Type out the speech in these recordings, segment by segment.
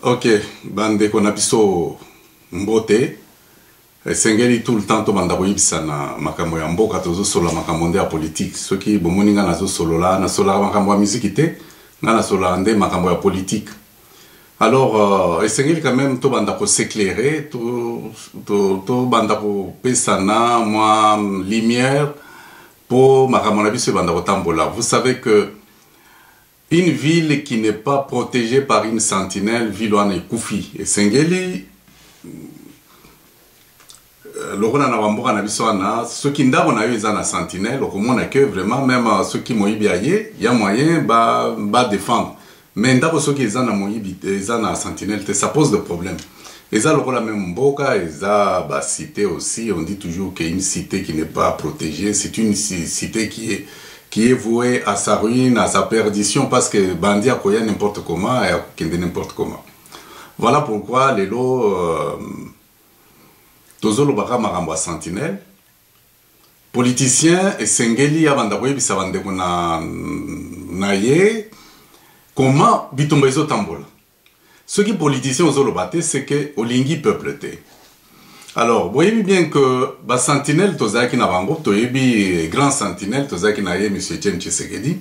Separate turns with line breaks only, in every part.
Ok, bande qu'on a biso mbote. Sengeli tout le temps to banda koyibisa na makambo ya mboka tozo solo makambo nde ya politique. Soki bomoni nga nazo solo la na solo makambo ya musique te, nga na solo ande makambo ya politique. Alors sengeli quand même to banda ko s'éclairer, to banda ko pesana moi lumière pour makambo na biso banda ko tambola. Vous savez que une ville qui n'est pas protégée par une sentinelle, ville wana ekufi. Et sengeli lokona na bamboka na biso wana soki ndako na yo eza na sentinelle okomona que vraiment même soki moyibi aye ya moyen ba défendre mais ndako soki eza na moyibi eza na sentinelle te ça pose de problème. Eza lokola même mboka eza ba cité aussi, on dit toujours qu'une cité qui n'est pas protégée c'est une cité qui est vouée à sa ruine, à sa perdition parce que bandi akoya n'importe comment et akende n'importe comment. Voilà pourquoi les lots tozolo baka makambo sentinelle politicien et sengeli abanda koyebisa bandeko na ye comment bitumba ezo tambola. Ce qui politicien ozolo bate c'est que olingi peuple te. Alors voyez bien que ba sentinelle tozaki na bango toyebi grand sentinelle tozaki na ye monsieur Etienne Tshisekedi.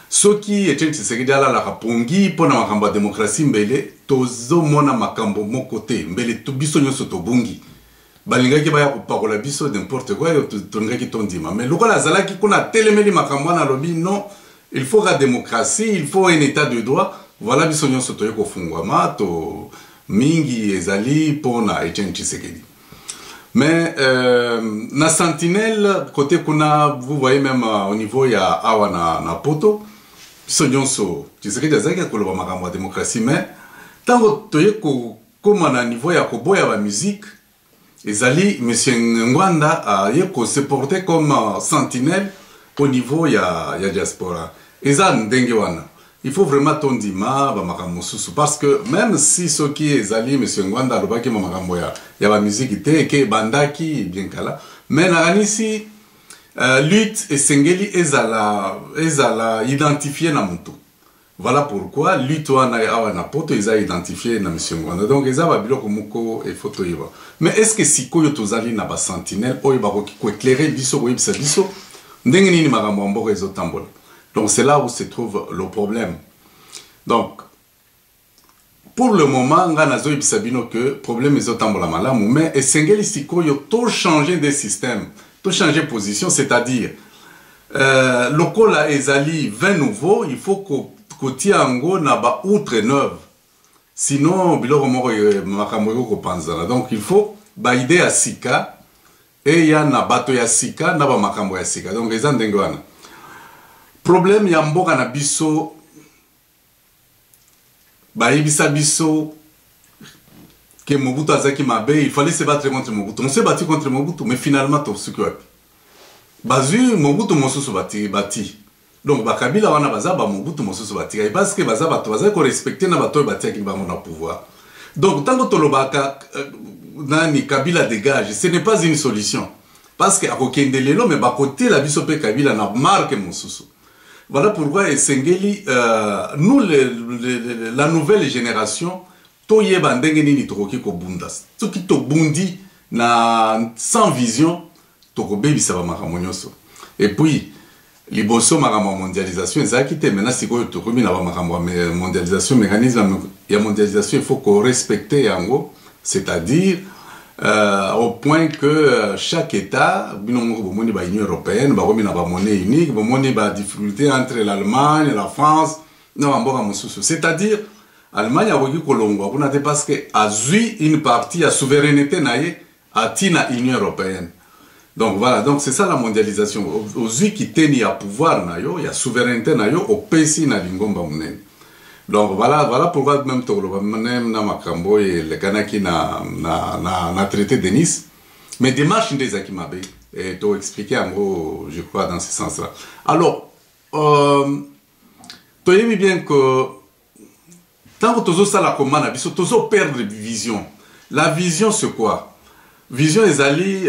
Soki Etienne Tshisekedi ala la kapongi pona makambo ya démocratie mbele tozo mona makambo moko te mbele tubiso nyoso tobungi. Balingaki baya kopakola biso n'importe quoi tongaki tondima mais lokola azalaki kuna telemeli makambo na lobi non il faut la démocratie, il faut un état de droit. Voilà biso nyonso toye kofungwama to mingi ezali pona Etienne Tshisekedi. Mais na sentinelle côté kuna vous voyez même au niveau ya awa na poto biso nyonso Tshisekedi azaki koloba makambo ya démocratie mais tango toye ko koma na niveau ya koboya ba musique ezali monsieur Ngwanda a se porté comme sentinelle au niveau ya diaspora. Eza ndenge wana. Il faut vraiment tondima ba makambo susu parce que même si ce qui ezali monsieur Ngwanda alobaki makambo ya ba musique te ke bandaki bien kala mais na anisi lutte et sengeli ezala identifier na mutu. Voilà pourquoi lutte wana awa na poto eza identifié na monsieur Ngwanda. Donc eza ba biloko moko e photo yiba. Mais est-ce que sikoyo tozali na ba sentinelle oyo ba ko éclairer biso ko yibisa biso ndenge nini makambo mboka ezo tambola. Donc c'est là où se trouve le problème. Donc pour le moment nga nazo yibisa bino que problème ezo tambola malamu mais esengeli sikoyo to changer de système, to changer position, c'est-à-dire lokola ezali 20 nouveaux, il faut kotia ango na ba outre neuve. Sinon biloko moko makambo ko panzana. Donc il faut ba idée ya sika et ya na bato ya sika na ba makambo ya sika. Donc eza ndenge wana. Problème ya mboka na biso ba yebisa biso que Mobutu azaki mabe, il fallait se battre contre Mobutu. On s'est battu contre Mobutu mais finalement to suki wapi. Bazu Mobutu mosusu bati. Donc bakabila wana baza ba Mobutu mosusu batika parce que baza bato baza ko respecter na bato batia ki bango na pouvoir. Donc tango tolobaka nani Kabila dégage, ce n'est pas une solution parce que akokende lelo mais ba côté la biso pe Kabila na marque mosusu. Voilà pourquoi esengeli nous la nouvelle génération toyeba ndenge nini tokoki ko bundas. Soki to bundi na sans vision tokobebisa ba makambo nyonso. Et puis liboso makambo mondialisation ezaki te maintenant sikoyo tokomi na ba makambo mondialisation mécanisme ya mondialisation il faut qu'on respecte yango, c'est-à-dire au point que chaque état bino moko bomoni ba Union européenne ba komi na ba monnaie unique bomoni ba difficulté entre l'Allemagne et la France na mboka mosusu, c'est-à-dire Allemagne a voulu kolongwa kuna te parce que azui une partie à souveraineté naie a tina Union européenne. Donc voilà, donc c'est ça la mondialisation. Ozui qui teni à pouvoir na yo, ya souveraineté na yo, au pesi na lingomba mnen. Donc voilà pourquoi même tolo même na makambo et le kanaki na traité de Nice. Mais démarche des akimabe et to expliquer en gros, je crois dans ce sens-là. Alors to yemi bien que tant que tozo sala comment na biso tozo perdre vision. La vision c'est quoi? Vision ezali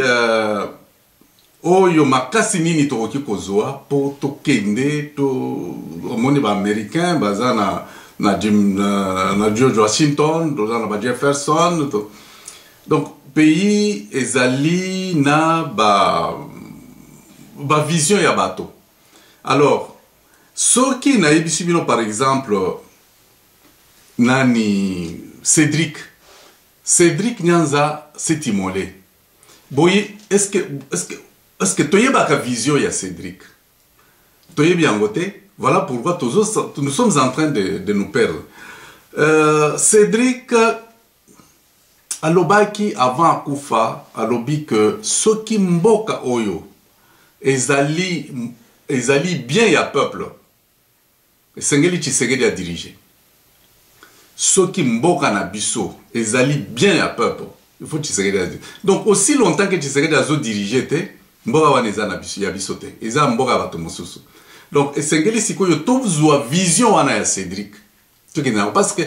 oyo makasi nini tokoki kozwa po tokende to omoni ba américain baza na George Washington, na Jefferson. Donc pays ezali na ba vision ya bato. Alors soki na yebisi bino par exemple nani Cédric Nyanza s'est immolé. Boye, est-ce que toyebaka vision ya Cédric? Toyebi angote? Voilà pourquoi nous sommes en train de nous perdre. Cédric alobaki avant akufa alobi que soki mboka oyo ezali bien ya peuple esengeli Tshisekedi a dirigé. Soki mboka na biso ezali bien ya peuple, il faut Tshisekedi a dirigé. Donc aussi longtemps que Tshisekedi a dirigé te mboka wana eza na biso ya biso te, eza mboka bato mosusu. Donc esengeli sikoyo tozwa vision wana ya Cédric. Parce que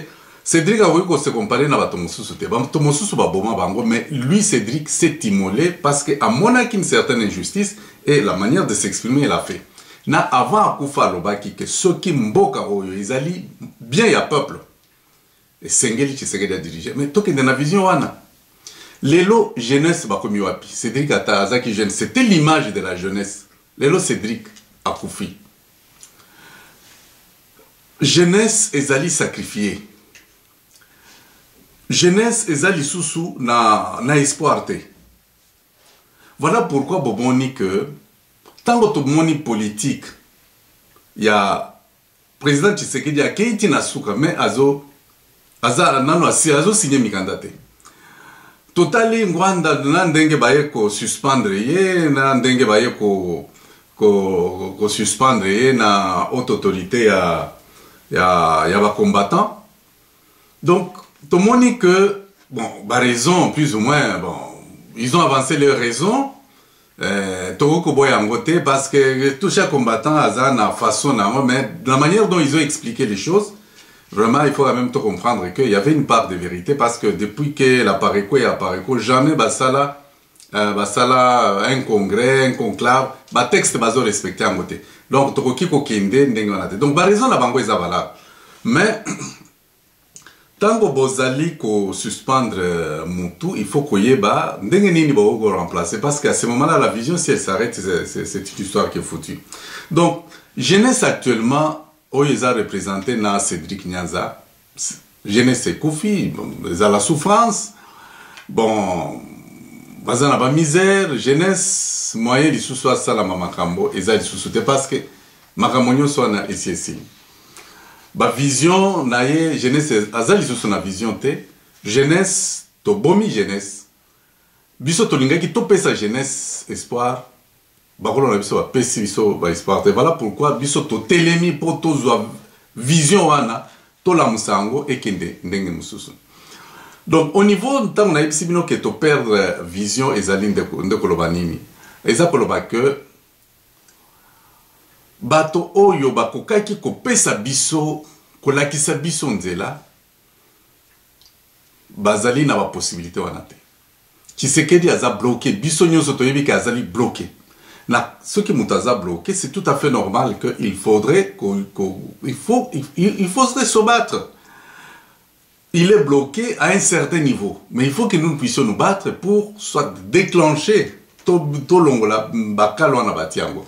Cédric a voulu se comparer na bato mosusu te, bato mosusu ba boma bango, mais lui Cédric s'est immolé parce que a monaki une certaine injustice et la manière de s'exprimer il a fait. Na avant akufa lobaki que soki mboka oyo ezali bien ya peuple esengeli Tshisekedi a dirigé, mais tokende na vision wana. Lelo jeunesse bakomi wapi? Cédric Atazaki jeune, c'était l'image de la jeunesse. Lelo Cédric akufi. Jeunesse ezali sacrifié. Jeunesse ezali susu na espoir te. Voilà pourquoi boboni que tango to moni politique ya président Tshisekedi a keiti na suka mais azo signé mikanda te. Totali ngwanda na ndenge baye ko suspendre ye na ndenge baye ko suspendre ye na haute autorité ya ba combattant. Donc tout le monde dit que bon, bah raison plus ou moins bon, ils ont avancé leurs raisons. Parce que tout chaque combattant a une façon, mais la manière dont ils ont expliqué les choses, vraiment il faut quand même comprendre qu'il y avait une part de vérité parce que depuis que la Pareco et la Pareco, jamais basala un congrès, un conclave, bah texte baso respecté en côté. Donc tokoki ko kende ndengonate. Donc bah raison la bango est valable. Mais tango bozali ko suspendre Moutou, il faut qu'on y ait ndenge nini ba remplacer parce qu'à ce moment-là la vision si elle s'arrête c'est une histoire qui est foutue. Donc jeunesse actuellement oyo a représenté na Cédric Nyanza, jeunesse Koufi, ils ont la souffrance, bon bazana ba misère, jeunesse moyen li sous soit ça la makambo eza li sous parce que makamonyo soit na ici. Ba vision naie jeunesse azali sous na vision te jeunesse to bomi jeunesse biso to lingaki to pesa jeunesse espoir ba kolo na biso ba pesi biso ba espoir te. Voilà pourquoi biso to telemi pour to zo vision wana to la musango ekende ndenge mususu. Donc au niveau tant na bisi bino que to perdre vision ezali ndeko loba nini eza koloba que bato oyo bakokaki kopesa biso kolakisa biso nzela bazali na ba possibilité wana te. Tshisekedi aza bloqué biso nyoso toyebi ka azali bloqué. Na ce qui mutaza bloqué, c'est tout à fait normal que il faudrait il faudrait se battre. Il est bloqué à un certain niveau, mais il faut que nous puissions nous battre pour soit déclencher to longola bakalo na batiango.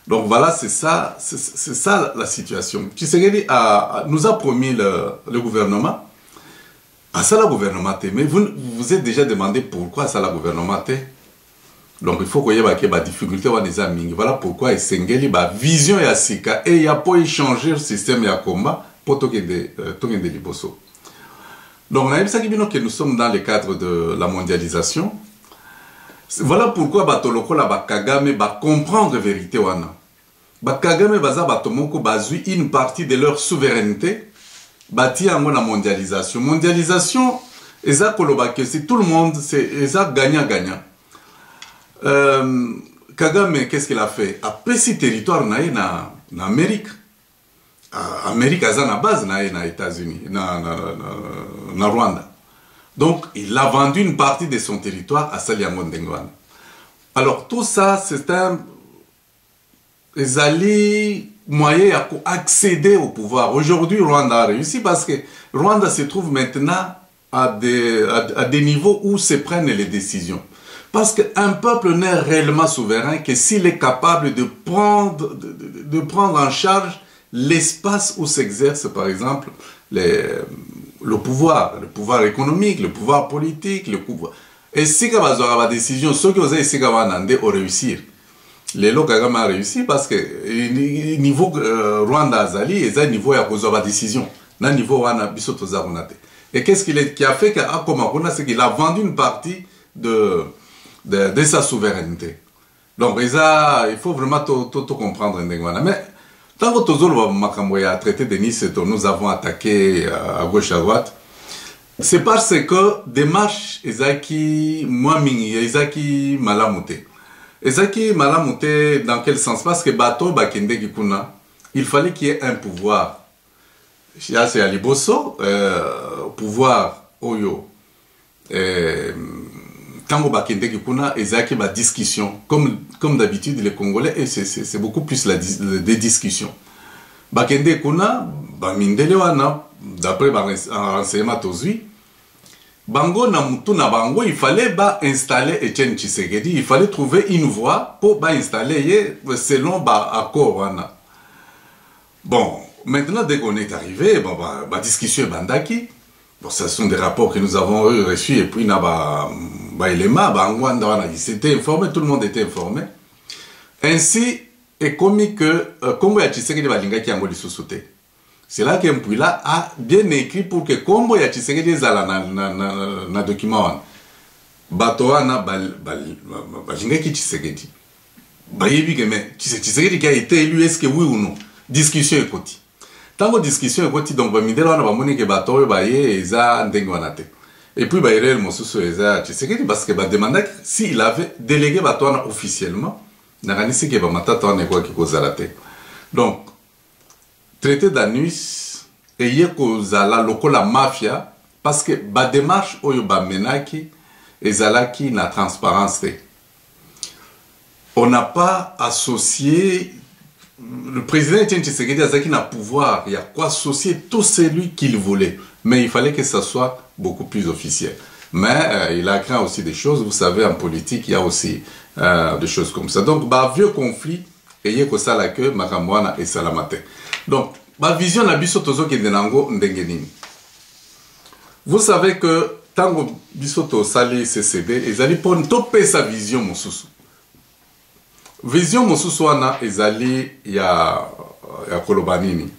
Donc voilà, c'est ça la situation. Tshisekedi nous a promis le gouvernement. À ça, le gouvernement, mais vous êtes déjà demandé pourquoi ça, le gouvernement. Donc il faut qu'il y ait des difficultés. Voilà pourquoi il y a vision et sika et il y a pas changer le système de combat pour tout de liboso. Donc on a vu que nous sommes dans le cadre de la mondialisation. Voilà pourquoi Batoloko la Kagame va comprendre la vérité wana. Kagame baza batomoko bazui une partie de leur souveraineté bâti en la mondialisation. Mondialisation, eza koloba que c'est tout le monde, c'est eza gagnant-gagnant. Kagame, qu'est-ce qu'il a fait? A pesi territoire na Amérique. Amérique a na base na États-Unis, na Rwanda. Donc, il a vendu une partie de son territoire à Saliango Ndengwana. Alors, tout ça, c'est un... Ezali moyen d'accéder au pouvoir. Aujourd'hui, Rwanda a réussi parce que Rwanda se trouve maintenant à des niveaux où se prennent les décisions. Parce qu'un peuple n'est réellement souverain que s'il est capable de prendre en charge l'espace où s'exerce, par exemple, le pouvoir économique, le pouvoir politique, le pouvoir. Et si vous avez la décision, ceux qui ont réussir. Les Kagame a réussi parce que niveau Rwanda Azali, et niveau ya la décision. Na niveau wana biso tozaronate. Et qu'est-ce qui a fait qu'à Komakona, c'est qu'il a vendu une partie de sa souveraineté. Donc il faut vraiment tout comprendre. Mais tant que nous avons traité de Nice, nous avons attaqué à gauche à droite. C'est parce que des marches Ezaki Mwamini, Ezaki Malamute. Ezaki Malamute, dans quel sens? Parce que Bato Bakende Gikuna, il fallait qu'il y ait un pouvoir. Là, c'est Aliboso, pouvoir Oyo. Tango Bakende Gikuna, Ezaki ba discussion. Comme d'habitude, les Congolais, c'est beaucoup plus des discussions. Bakende Kuna, Bamindelewana, d'après un renseignement Tozui, Bango na Bango, il fallait installer Etienne Tshisekedi, il fallait trouver une voie pour installer selon l'accord. Bon, maintenant, dès qu'on est arrivé, la discussion est bandaki. Bon, ce sont des rapports que nous avons reçus et puis, c'était informé, tout le monde était informé. Ainsi, est commis que Kombo ya Tshisekedi balingaki yango lisusu te. C'est là que Mpouila a bien écrit pour que Kombo ya Tshisekedi zala na document wana. Bato wana balingaki Tshisekedi. Bayebi que mais Tshisekedi qui a été élu, est-ce que oui ou non? Discussion ekoti. Tango discussion ekoti, donc bamindela wana bamoni que bato oyo baye eza ndenge wana te. Et puis bayerel mosusu eza Tshisekedi parce que demandait s'il avait délégué bato wana officiellement. Donc, traité d'anus, et la lokola mafia, parce que la démarche oyo ba menaki, et zalaki na transparence. On n'a pas associé, le président Etienne Tshisekedi Azaki n'a pouvoir, il y a quoi associer tout celui qu'il voulait, mais il fallait que ça soit beaucoup plus officiel. Mais il a créé aussi des choses, vous savez, en politique, il y a aussi des choses comme ça. Donc, vieux conflit, et il y a que ça là que Makamwana et Salamate. Donc, ma vision na biso tozo kendenango ndengenini. Vous savez que tango biso to sali CCD, ezali pon topé sa vision mosusu. Vision mosusu wana ezali ya kolobanini.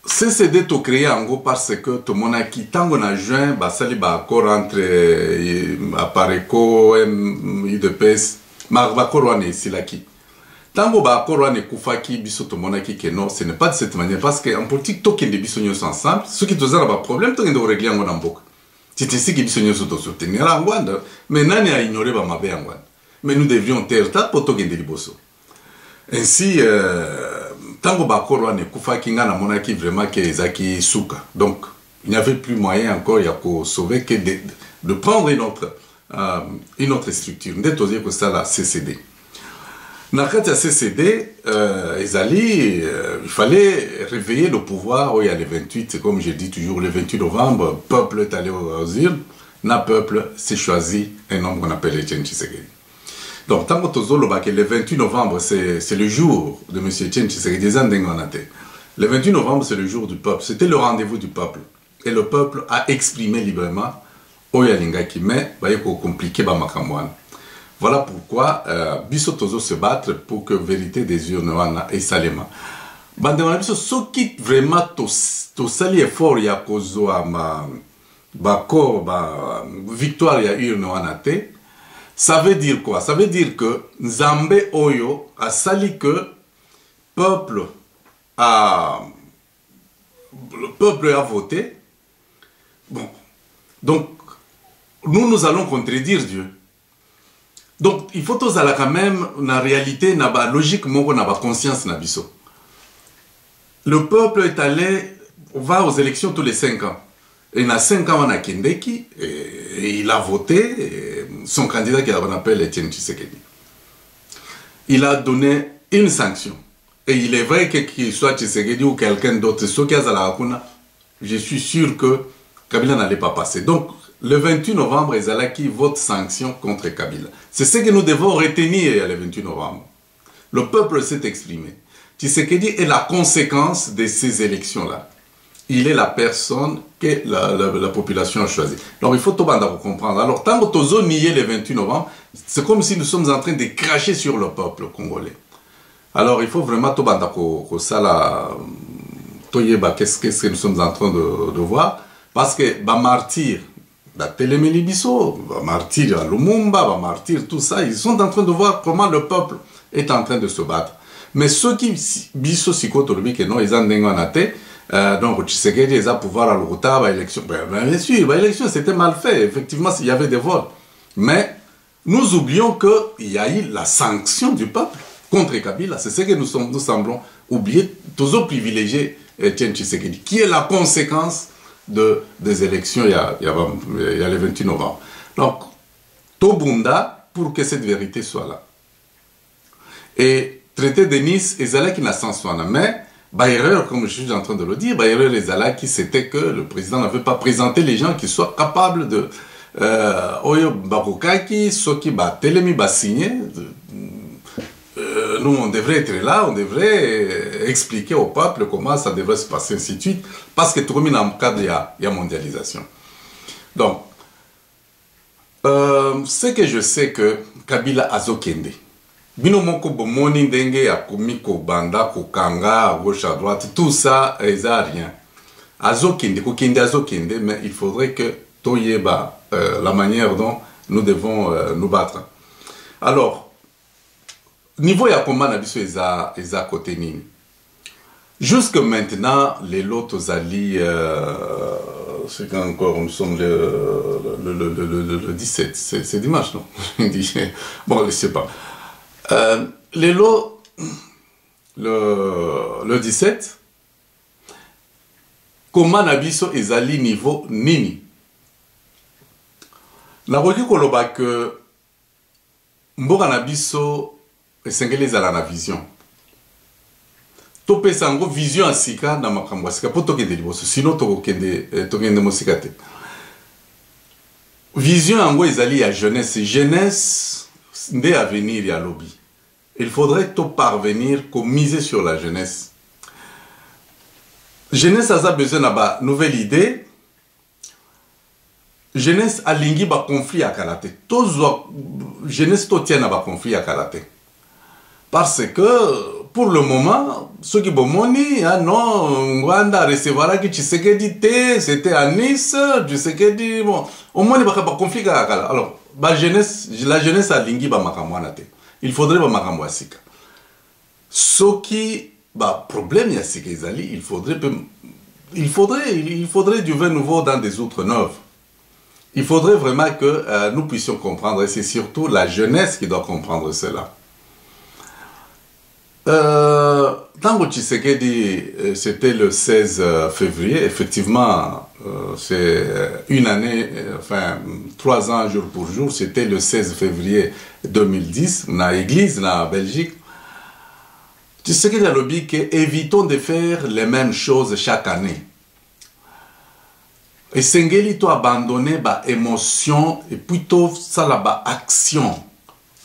CCD to créé en gros parce que tout le monde a quitté tango na juin basali ba accord entre Apareco UDPS bakoro wana silaki tango ba accord wana kufaki biso to mona ki que non, ce n'est pas de cette manière parce que en politique to kende biso nyos ensemble ceux qui tozana ba problème to kende régler ngo na mboka c'était si ki biso nyos to soutenir la Rwanda mais nani a ignoré ba mabe ngwana mais nous devions taire ta poto kende liboso ainsi tango bakoro wana kufaki nga na mona ki vraiment que ezaki suka. Donc il n'y avait plus moyen encore ya ko sauver que de prendre une autre structure. Ndetozé que ça la CCD. Dans la CCD, il fallait réveiller le pouvoir. Il y a le 28, comme je dis toujours, le 28 novembre, le peuple est allé aux urnes. Le peuple s'est choisi un homme qu'on appelle Etienne Tshisekedi. Donc, tant que le 28 novembre, c'est le jour de M. Etienne Tshisekedi. Le 28 novembre, c'est le jour du peuple. C'était le rendez-vous du peuple. Et le peuple a exprimé librement Oyalingaki, mais il faut compliquer Bamakamwan. Voilà pourquoi Biso Tozo se battre pour que vérité des urnes et Salema. Bandemana Biso, ce qui vraiment to sali effort ya kozo ama bako ba victoire ya urne wanate. Ça veut dire quoi? Ça veut dire que Nzambe Oyo a sali que le peuple a voté. Bon, donc nous allons contredire Dieu. Donc il faut tous aller quand même na réalité na ba logique moko na ba conscience na biso. Le peuple est allé va aux élections tous les 5 ans. Et na 5 ans on a Kindeki et il a voté son candidat qu'on appelle Etienne Tshisekedi. Il a donné une sanction. Et il est vrai que qu'il soit Tshisekedi ou quelqu'un d'autre, je suis sûr que Kabila n'allait pas passer. Donc, le 28 novembre, Ezalaki vote sanction contre Kabila. C'est ce que nous devons retenir le 28 novembre. Le peuple s'est exprimé. Tshisekedi est la conséquence de ces élections-là. Il est la personne que la population a choisie. Donc, il faut tout comprendre. Alors, tant que nous nié le 28 novembre, c'est comme si nous sommes en train de cracher sur le peuple congolais. Alors, il faut vraiment tout qu'est-ce que nous sommes en train de voir. Parce que, martyr, la Télémélie Bisso, martyr à Lumumba, martyr, tout ça, ils sont en train de voir comment le peuple est en train de se battre. Mais ceux qui Bisso Sikotolobi, que non, ils ont déngonaté, donc Tshisekedi, ils ont pouvoir à l'Outa, l'élection. Bien sûr, l'élection, c'était mal fait. Effectivement, il y avait des vols. Mais nous oublions qu'il y a eu la sanction du peuple contre Kabila. C'est ce que nous semblons oublier, toujours privilégier Etienne Tshisekedi, qui est la conséquence des élections il y a le 28 novembre. Donc, Tobunda, pour que cette vérité soit là. Et traité de Nice, Ezala qui n'a sans soin. Mais, erreur, comme je suis en train de le dire, erreur Ezala qui c'était que le président n'avait pas présenté les gens qui soient capables de Oyo Barukaki, ceux qui Telemi signer. Nous, on devrait être là, on devrait expliquer au peuple comment ça devrait se passer, ainsi de suite, parce que tout le monde dans le cadre, il y a mondialisation. Donc, ce que je sais que Kabila Azokende, Bino moko bomoni ndenge ya komiko banda kokanga à gauche à droite, tout ça, ils n'ont rien. Azokende, kokende Azokende, mais il faudrait que toyeba la manière dont nous devons nous battre. Alors, niveau ya combat na biso eza côté nini. Jusque maintenant, les lots ali, c'est quand encore nous sommes le 17, c'est dimanche, non? Bon, je sais pas. Les lots, le 17, comment na biso ezali niveau nini? Na koki koloba que mboka na biso esengeli ezala na vision. Topesa yango vision ya sika na makambo ya sika po tokende liboso, sinon tokende mosika te. Vision yango ezali ya jeunesse. Jeunesse nde avenir ya lobby. Il faudrait tout parvenir qu'au miser sur la jeunesse. Jeunesse a besoin de nouvelle idée. Jeunesse a lingi ba conflit à karaté. Jeunesse to tient ba conflit à karaté. Parce que pour le moment, ceux qui bomoni, non, Rwanda recevra qui Tshisekedi te, c'était à Nice, Tshisekedi bon, au moins il va pas conflit à kala. Alors, la jeunesse a lingi ba makamwana te. Il faudrait ba makamwa sika. Ce qui problème ya sika izali, il faudrait du vin nouveau dans des outres neuves. Il faudrait vraiment que nous puissions comprendre, et c'est surtout la jeunesse qui doit comprendre cela. Tango Tshisekedi, c'était le 16 février, effectivement, c'est une année, enfin 3 ans jour pour jour, c'était le 16 février 2010, dans l'église, dans la Belgique. Tshisekedi a dit que évitons de faire les mêmes choses chaque année. Et Sengeli to abandonner ba émotion et plutôt ça la ba action.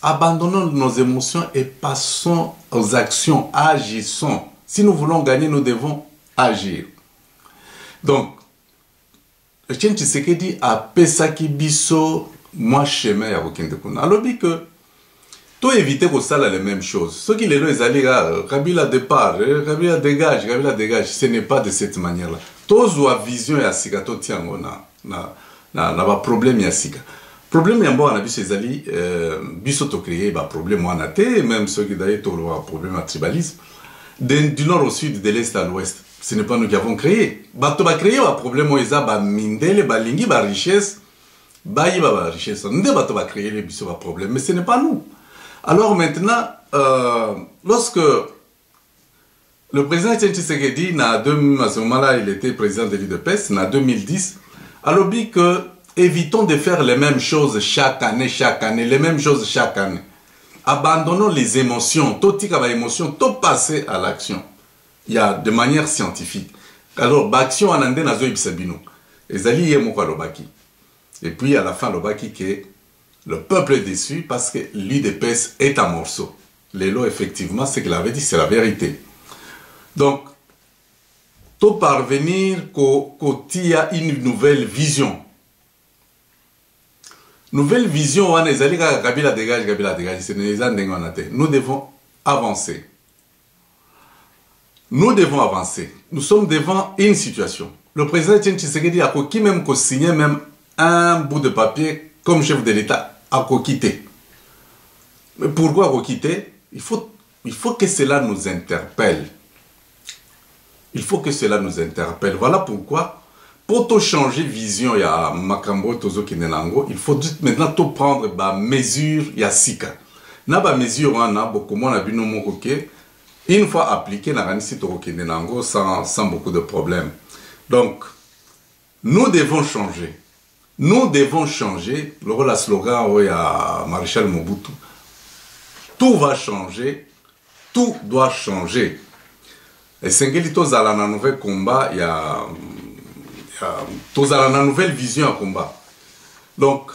Abandonnons nos émotions et passons aux actions, agissons. Si nous voulons gagner, nous devons agir. Donc, Etienne Tshisekedi a pesaki biso moi chemin ya kokende kuna. Alors dit que tout éviter que ça les mêmes choses. Ceux qui les ont allés Kabila départ, Kabila dégage, ce n'est pas de cette manière-là. Tous ont vision ya sika to tiango na ba problème ya sika. Problème ya mbo na biso ezali biso to créer ba problème wana te, même ceux qui d'ailleurs to le problème à tribalisme du nord au sud, de l'est à l'ouest. Ce n'est pas nous qui avons créé. Bato ba créer ba problème o eza ba mindele ba lingi ba richesse ba yiba ba richesse. Nde bato ba créer les biso ba problème, mais ce n'est pas nous. Alors maintenant lorsque le président Etienne Tshisekedi, à ce moment-là, il était président de l'UDPS, en 2010, a dit que évitons de faire les mêmes choses chaque année, les mêmes choses chaque année. Abandonnons les émotions, tout émotion, tout passer à l'action. Il y a de manière scientifique. Alors, l'action en andé nazo ibsabino. Ezali yemoko lobaki. Et puis à la fin lobaki que le peuple est déçu parce que l'UDPS est un morceau. Lélo, effectivement, ce qu'il avait dit, c'est la vérité. Donc, tout parvenir qu'il y a une nouvelle vision. Nouvelle vision, nous devons avancer. Nous devons avancer. Nous sommes devant une situation. Le président Etienne Tshisekedi a qui même signé même un bout de papier comme chef de l'État a quitté. Mais pourquoi quitter? Il faut que cela nous interpelle. Il faut que cela nous interpelle. Voilà pourquoi, pour tout changer vision, il y a Makambo, Tozo Kinenango, il faut maintenant tout prendre ba mesure, il y a sika. Na ba mesure, on a beaucoup moins vu nos mots. Une fois appliqué, on a sans beaucoup de problèmes. Donc, nous devons changer. Nous devons changer. Le slogan, il y a Maréchal Mobutu. Tout va changer. Tout doit changer. Et Sengeli Tozala dans nouvel combat, il y a Tozala dans nouvelle vision à combat. Donc,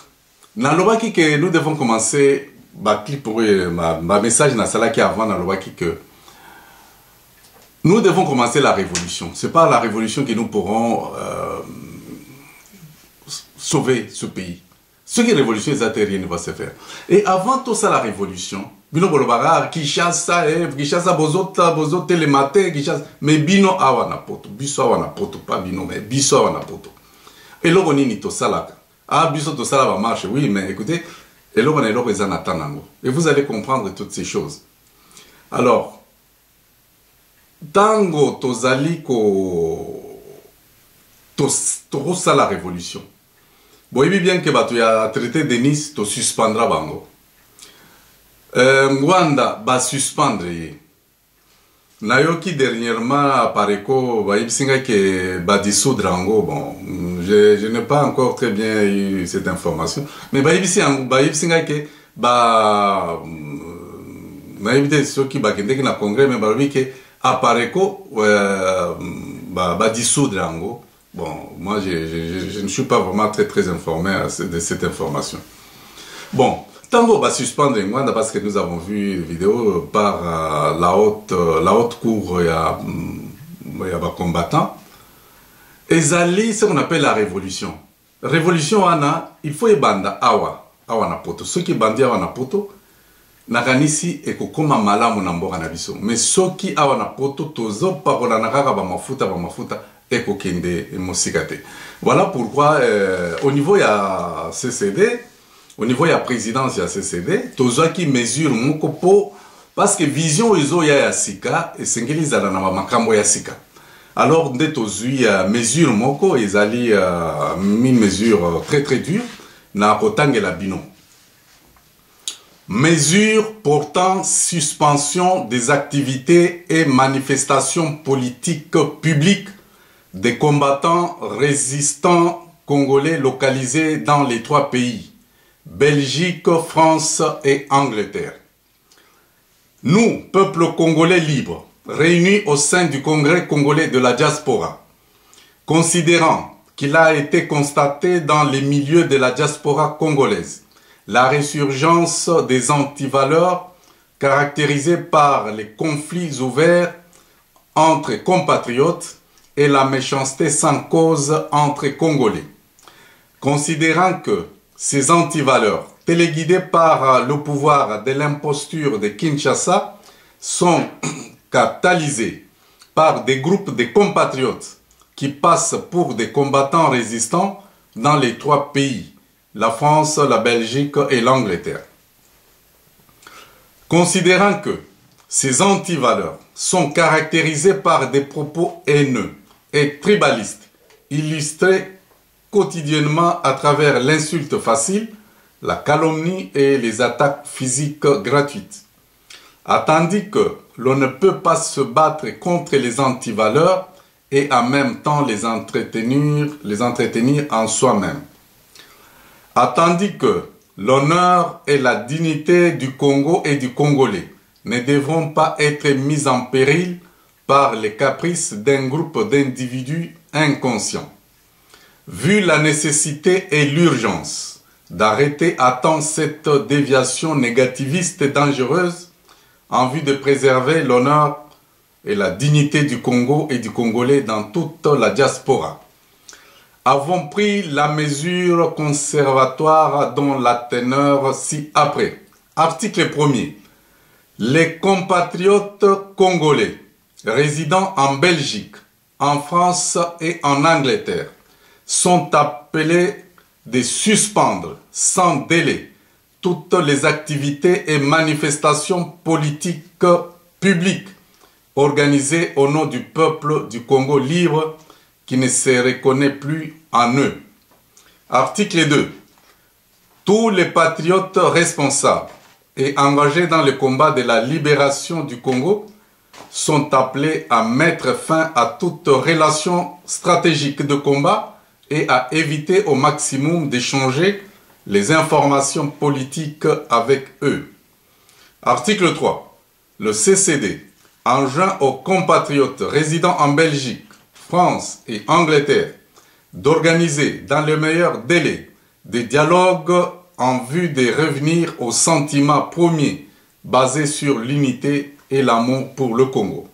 dans le que nous devons commencer, ma message dans cela qui avant dans le que nous devons commencer la révolution. C'est pas la révolution que nous pourrons sauver ce pays. Ce qui est révolution, rien ne va se faire. Et avant tout ça, la révolution, Bino Bolobara, Kishasa, Bozo, Télématé, Kishasa, mais Bino Awana Poto, Biso Awana Poto, pas Bino, mais Biso Awana Poto. Et l'on ni to salaka. Ah, Biso to sala va marcher, oui, mais écoutez, et l'on est l'on et vous allez comprendre toutes ces choses. Alors, Tango tozali ça la révolution. Bon, il bien que tu as traité de Nice, tu suspendras bango. Mwanda va suspendre. Nayoki dernièrement pareko va ibsinga que va dissoudre ango. Bon, je n'ai pas encore très bien eu cette information, mais va ibsinga que va naïvité ceux qui va kende na congrès mais va que Apareko va dissoudre Ango. Bon, moi je ne suis pas vraiment très informé de cette information. Bon, Tango va suspendre Mwanda parce que nous avons vu une vidéo par la haute cour, il y a des combattants. Et Zali, ce qu'on appelle la révolution. Révolution, il faut y banda awa na poto. Ceux qui bandent awa na poto, nakanisi ekokoma malamu na mboka na biso mais soki awa na poto tozo parola na kaka ba mafuta ekokende mosika te. Voilà pourquoi au niveau ya CCD, au niveau ya présidence ya CCD, tozo qui mesure moko po parce que vision ezo ya sika esengeli zala na makambo ya sika. Alors nde tozui mesure moko ezali une mesure très dure na kotangela bino. Mesures portant suspension des activités et manifestations politiques publiques des combattants résistants congolais localisés dans les 3 pays, Belgique, France et Angleterre. Nous, peuple congolais libre, réunis au sein du Congrès congolais de la diaspora, considérant qu'il a été constaté dans les milieux de la diaspora congolaise la résurgence des antivaleurs caractérisée par les conflits ouverts entre compatriotes et la méchanceté sans cause entre Congolais. Considérant que ces antivaleurs, téléguidées par le pouvoir de l'imposture de Kinshasa, sont catalysées par des groupes de compatriotes qui passent pour des combattants résistants dans les 3 pays, la France, la Belgique et l'Angleterre. Considérant que ces antivaleurs sont caractérisées par des propos haineux et tribalistes, illustrés quotidiennement à travers l'insulte facile, la calomnie et les attaques physiques gratuites. Tandis que l'on ne peut pas se battre contre les antivaleurs et en même temps les entretenir en soi-même. Tandis que l'honneur et la dignité du Congo et du Congolais ne devront pas être mis en péril par les caprices d'un groupe d'individus inconscients. Vu la nécessité et l'urgence d'arrêter à temps cette déviation négativiste et dangereuse en vue de préserver l'honneur et la dignité du Congo et du Congolais dans toute la diaspora, avons pris la mesure conservatoire dont la teneur ci-après. Article 1er. Les compatriotes congolais résidant en Belgique, en France et en Angleterre sont appelés de suspendre sans délai toutes les activités et manifestations politiques publiques organisées au nom du peuple du Congo libre qui ne se reconnaît plus en eux. Article 2. Tous les patriotes responsables et engagés dans le combat de la libération du Congo sont appelés à mettre fin à toute relation stratégique de combat et à éviter au maximum d'échanger les informations politiques avec eux. Article 3. Le CCD enjoint aux compatriotes résidant en Belgique, France et Angleterre d'organiser dans le meilleur délai des dialogues en vue de revenir au sentiment premier basé sur l'unité et l'amour pour le Congo.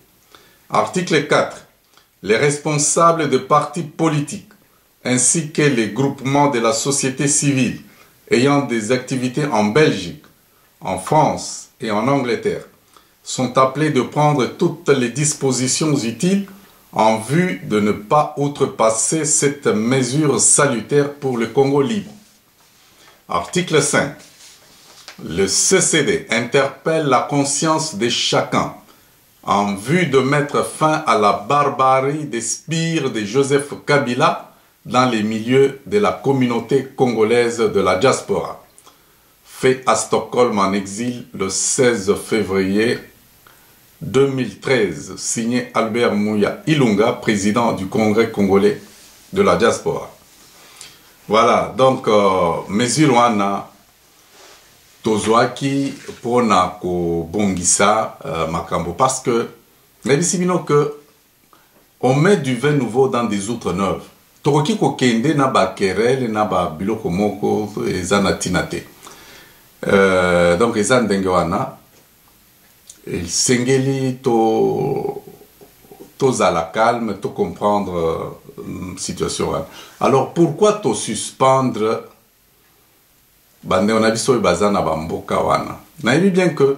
Article 4. Les responsables de partis politiques ainsi que les groupements de la société civile ayant des activités en Belgique, en France et en Angleterre sont appelés de prendre toutes les dispositions utiles en vue de ne pas outrepasser cette mesure salutaire pour le Congo libre. Article 5. Le CCD interpelle la conscience de chacun en vue de mettre fin à la barbarie des spires de Joseph Kabila dans les milieux de la communauté congolaise de la diaspora. Fait à Stockholm en exil le 16 février 2013, signé Albert Mouya Ilunga, président du Congrès congolais de la diaspora. Voilà, donc, mesure wana tozwaki pona ko bongisa makambo, parce que nebisibino que on met du vin nouveau dans des outres neuves. Tokoki ko kende na ba kerele na ba biloko moko eza na tina te. Donc eza ndenge wana sengeli tozala calme, to comprendre situation wana. Alors pourquoi to suspendre bande on a biso bazana ba mboka wana. Na yebi bien que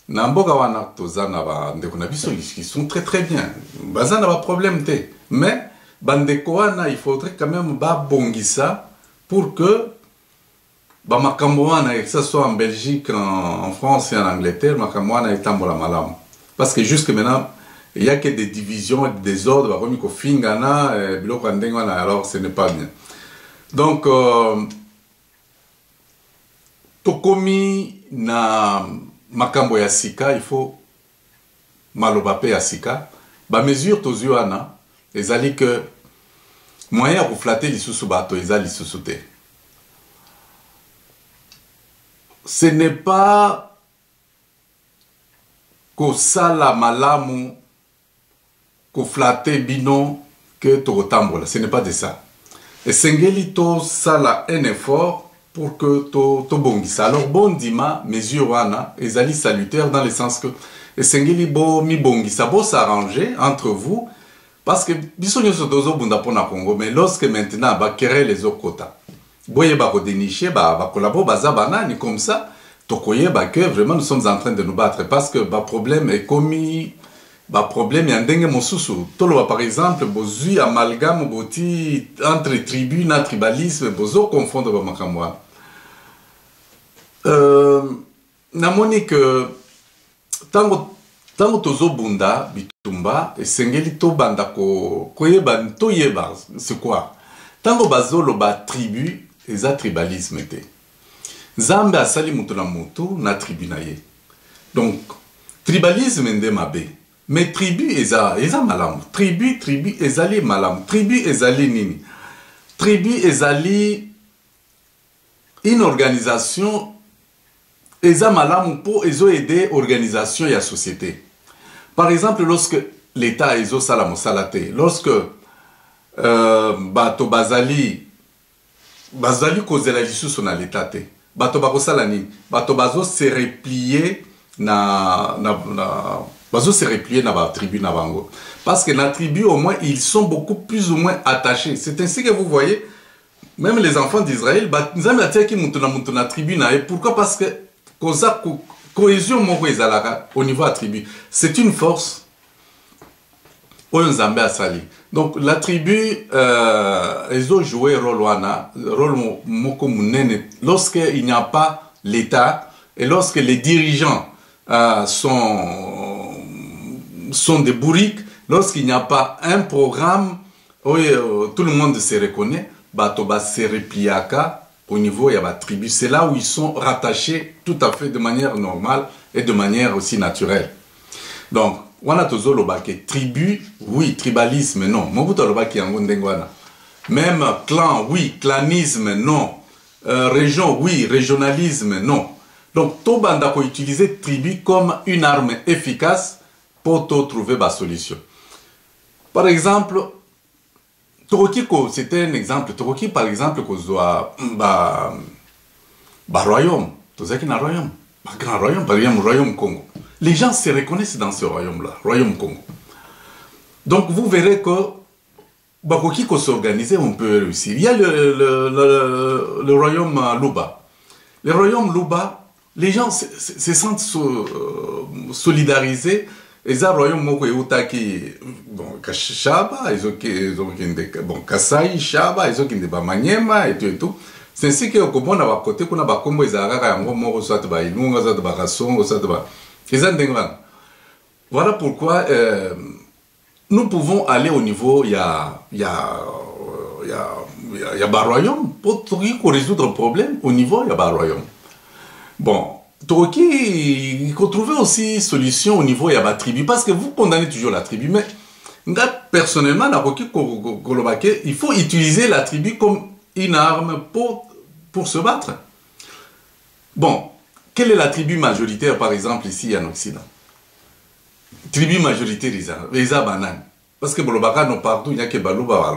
na mboka wana tozana ba ndeko na biso qui sont très bien. Bazana ba problème te. Mais bandeko wana il faudrait quand même ba bongisa pour que ba makambo wana, que ce soit en Belgique, en France et en Angleterre, makambo wana etambola malamu. Parce que jusque maintenant, il n'y a que des divisions et des désordres, alors ce n'est pas bien. Donc, tokomi na makambo ya sika, il faut malobape ya sika. Ba mesure tozu wana, ezali que moyen ya flatter lisusu bato ezali lisusu te. Ce n'est pas ko sala malamu ko flatter bino que totambola, ce n'est pas de ça. Et sengeli to sala un effort pour que to bongisa. Alors bon dima mesure wana ezali salutaire dans le sens que et sengeli bo mi bongisa bo s'arranger entre vous parce que biso nyoso tozo bunda pona Congo, mais lorsque maintenant ba kere les okota boye ba ko dénicher ba collabo baza banani comme ça tokoye ba que vraiment nous sommes en train de nous battre parce que ba problème est commis ba problème ya ndenge mosusu tolo par exemple bozui amalgame boti entre tribus na tribalisme bozo confondre ba makamwa namoni que tango tozo bunda bitumba esengeli to banda ko koyeba to yeba c'est quoi tango bazolo ba tribu eza tribalisme te Zambe asali mutu na mutu na tribu na ye. Donc tribalisme nde mabe. Mais tribu eza malamu. Tribu ezali malamu. Tribu ezali nini? Tribu ezali une organisation eza malamu pour aider organisation et la société. Par exemple, lorsque l'État ezo sala mosala te, lorsque bato bazali kozela lisusu na l'État te, bato bakosala nini, bato bazo se replier na ba tribu na bango, parce que na tribu au moins ils sont beaucoup plus ou moins attachés. C'est ainsi que vous voyez même les enfants d'Israël nzambe atiaki mutu na tribu na ye. Pourquoi? Parce que koza cohésion moko ezalaka au niveau de la tribu. C'est une force oyo nzambe asali. Donc la tribu ezo jouer rôle moko munene lorsque il n'y a pas l'État et lorsque les dirigeants sont des bourriques, lorsqu'il n'y a pas un programme où tout le monde se reconnaît, batoba se repliaka au niveau de la tribu. C'est là où ils sont rattachés tout à fait de manière normale et de manière aussi naturelle. Donc, on a toujours le tribu, oui, tribalisme, non. Même clan, oui, clanisme, non. Région, oui, régionalisme, non. Donc, tout le monde a utilisé tribu comme une arme efficace pour trouver la solution. Par exemple, Torokiko, c'était un exemple. Toroki, par exemple, royaume. Tozaki na royaume. Grand royaume, par exemple, royaume Congo. Les gens se reconnaissent dans ce royaume-là, royaume Congo. Donc, vous verrez que Bakoki qu'on s'organise, on peut réussir. Il y a le royaume Luba. Le royaume Luba, les gens se sentent solidarisés. Et ça, le royaume Moko Eutaki, bon, Kashaba, ils ont bon, Kasai, Shaba, ils ont Maniema et tout et tout. C'est ainsi que, comme on a à côté, qu'on a pas comme ils ont soit Inunga, soit Barason, soit voilà pourquoi nous pouvons aller au niveau, il y a un royaume, pour résoudre un problème, au niveau, il y a un royaume. Bon. Il faut trouver aussi solution au niveau de la tribu, parce que vous condamnez toujours la tribu, mais personnellement, il faut utiliser la tribu comme une arme pour se battre. Bon, quelle est la tribu majoritaire, par exemple, ici en Occident? Tribu majoritaire, les bananes. Parce que non partout, il n'y a que Balouba.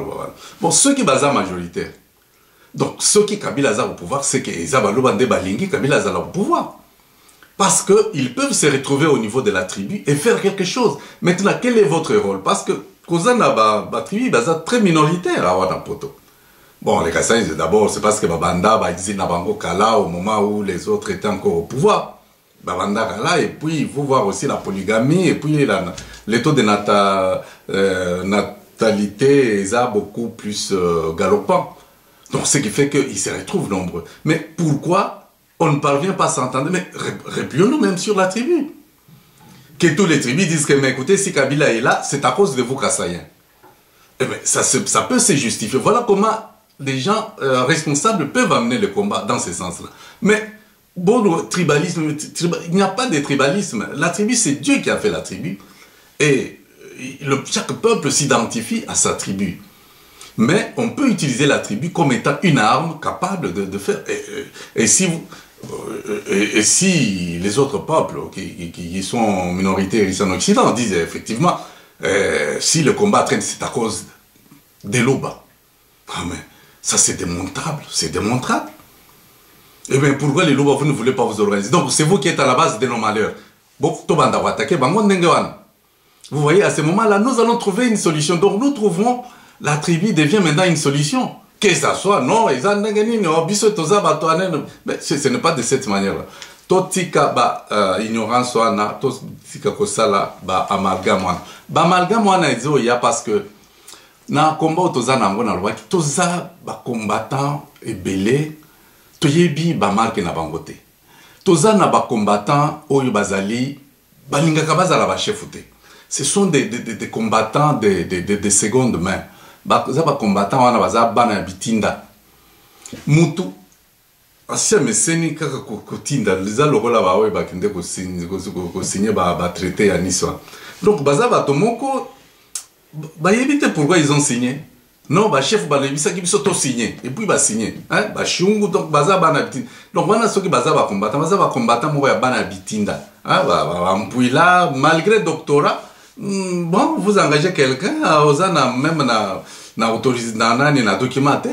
Bon, ceux qui sont majoritaires, donc ceux qui Kabila au pouvoir, c'est que les Balouba de Balingi, Kabila au pouvoir. Parce qu'ils peuvent se retrouver au niveau de la tribu et faire quelque chose. Maintenant, quel est votre rôle? Parce que la tribu est très minoritaire à Wanapoto. Bon, les Kassais, d'abord, c'est parce que Babanda, ils Nabango Kala au moment où les autres étaient encore au pouvoir. Babanda Kala, et puis il faut voir aussi la polygamie, et puis les taux de natalité est beaucoup plus galopant. Donc, ce qui fait qu'ils se retrouvent nombreux. Mais pourquoi on ne parvient pas à s'entendre? Mais replions-nous même sur la tribu. Que tous les tribus disent que, mais écoutez, si Kabila est là, c'est à cause de vous, Kassaïens. Eh bien, ça peut se justifier. Voilà comment les gens responsables peuvent amener le combat dans ce sens-là. Mais, bon, tribalisme, il n'y a pas de tribalisme. La tribu, c'est Dieu qui a fait la tribu. Et chaque peuple s'identifie à sa tribu. Mais on peut utiliser la tribu comme étant une arme capable de faire. Et si les autres peuples qui sont minoritaires ici en Occident disent effectivement, si le combat traîne, c'est à cause des Loba. Ah, mais ça c'est démontrable, c'est démontrable. Eh bien, pourquoi les Loba, vous ne voulez pas vous organiser? Donc c'est vous qui êtes à la base de nos malheurs. Vous voyez, à ce moment-là, nous allons trouver une solution. Donc nous trouvons, la tribu devient maintenant une solution. Que ça soit, non, mais ce n'est pas de cette manière-là. Totika ignorance wana, totika kosala amalgame wana. Amalgame wana ezo ya parce que na combat toza nango na lobaki toza combattant ebele toyebi marque na bango te. Toza na combattant oyo bazali balingaka bazala ba chef te. Ce sont des combattants de seconde main. Baza ba combattant wana baza bana bitinda. Mutu asia meseni kaka kotinda liza lokola bawe bakinde ko signer ba traité à Nice. Donc baza ba tomoko ba yebite pourquoi ils ont signé. non ba chef ba lebisa ki biso to signer et puis ba signer hein ba shungu donc baza bana bitinda donc wana soki baza ba combattant mo ya bana bitinda hein ba mpuila malgré doctorat bon vous engagez quelqu'un osana même na autorisé na documenté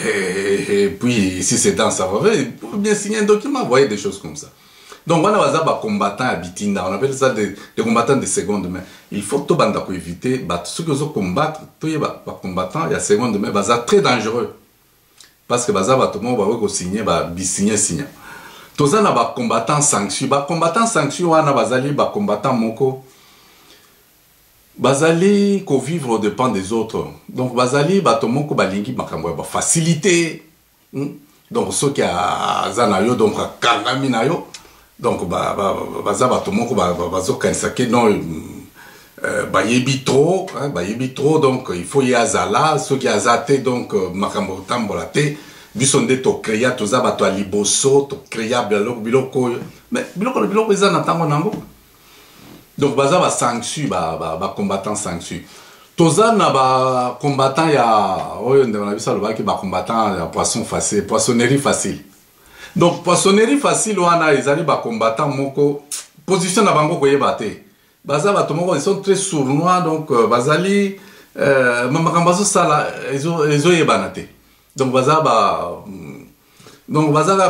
et puis si c'est dans ça va bien signer un document, vous voyez des choses comme ça. Donc on a des combattants à bitinda, on appelle ça des combattants de seconde main. Il faut tout banda pour éviter ceux qui ont combattre, tous les combattants il y a seconde main, c'est très dangereux. Parce que baza tout le monde va signer signer. Tous ça na ba combattant sanction, on a bazali ba combattant moko bazali ko vivre au dépend des autres. Donc bazali batomoko balingi makambo ba facilité. Donc ceux qui a zanayo donc kangami nayo. Donc baza batomoko bazo kanisa ke non bayebi trop, hein, bayebi trop donc il faut y azala ceux qui azate donc makambo tambolate bisonde to créa toza bato liboso to créa biloko mais biloko ezana tango nango. Donc, baza ba sanction, ba combattant sanction. Toza na ba combattant ya, oyo ndé on a vu ça le ba ki ba combattant ya poisson facile, poissonnerie facile. Donc poissonnerie facile wana ezali ba combattant moko position na bango koyeba te. Baza ba tomoko ils sont très sournois donc bazali makambo zo sala ezo yebana te. Donc baza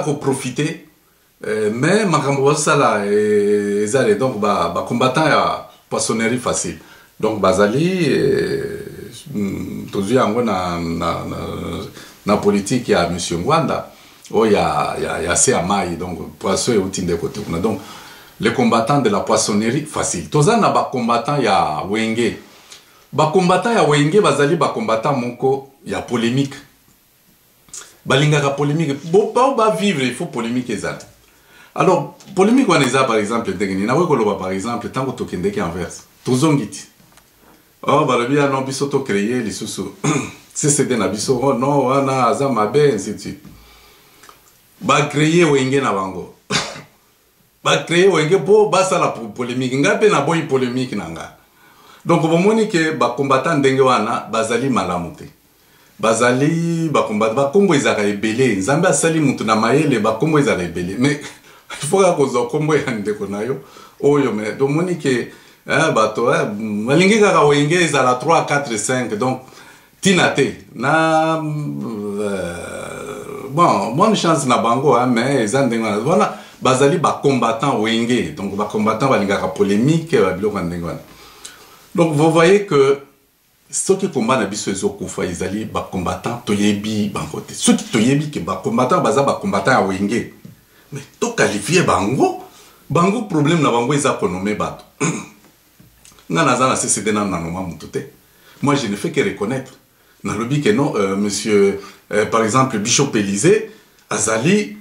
ko profiter. Mais makambo sala ezali donc ba combattant ya poissonnerie facile donc bazali tozu yango na politique ya monsieur Ngwanda o ya se amai donc poisson et outinde côté kuna donc les combattants de la poissonnerie facile toza na ba combattant ya wenge bazali ba combattant moko ya polémique balingaka polémique bo ba vivre il faut polémique ezali. Alors, polémique on est par exemple, par exemple, tant que tu es en verse, tu zongiti. Oh, bah le bien non biso to créer les sous. C'est c'est des nabiso oh non wana azamabe ainsi de suite. Ba créer wenge na bango. Ba créer wenge po basa la polémique ngape na boy polémique nanga. Donc au moment que ba combattant ndenge wana bazali malamuté. Bazali ba combattre ba kombo ezaka ebele, nzambe asali mutu na mayele ba kombo ezaka ebele. Mais il faut que kombo ya ndeko nayo oyo mais donc monique bato malingi kaka wenge ezala 3 4 5 donc tinate na bon bonne chance na bango mais ezandenga voilà bazali ba combattant wenge donc ba combattant balingaka polémique biloko ndengwana. Donc vous voyez que ceux qui combattent na biso ezokufa ezali ba combattant toyebi bangote ceux qui toyebi ke ba combattant baza ba combattant ya wenge. Mais to qualifier bango problème na bango eza konomé bato nga nazana CCD na noma mutute. Moi je ne fais que reconnaître na lobi que non monsieur par exemple Bishop Élysée azali